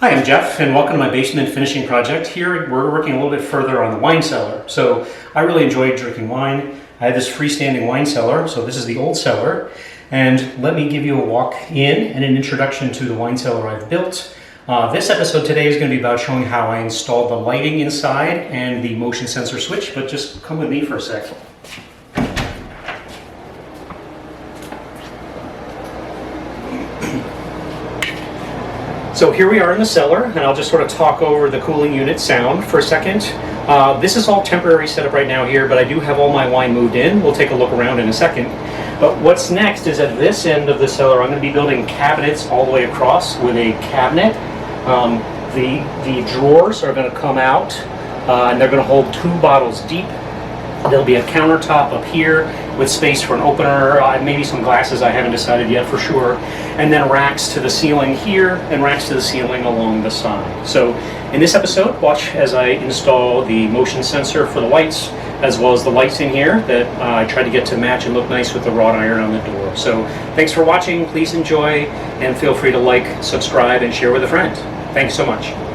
Hi, I'm Jeff, and welcome to my basement finishing project. Here, we're working a little bit further on the wine cellar. So I really enjoyed drinking wine. I have this freestanding wine cellar, so this is the old cellar. And let me give you a walk in and an introduction to the wine cellar I've built. This episode today is going to be about showing how I installed the lighting inside and the motion sensor switch, but just come with me for a sec. So here we are in the cellar, and I'll just sort of talk over the cooling unit sound for a second. This is all temporary setup right now here, but I do have all my wine moved in. We'll take a look around in a second. But what's next is at this end of the cellar, I'm going to be building cabinets all the way across with a cabinet. The drawers are going to come out, and they're going to hold 2 bottles deep. There'll be a countertop up here with space for an opener, maybe some glasses, I haven't decided yet for sure, and then racks to the ceiling here and racks to the ceiling along the side. So in this episode, watch as I install the motion sensor for the lights, as well as the lights in here that I tried to get to match and look nice with the wrought iron on the door. So thanks for watching, please enjoy, and feel free to like, subscribe, and share with a friend. Thanks so much.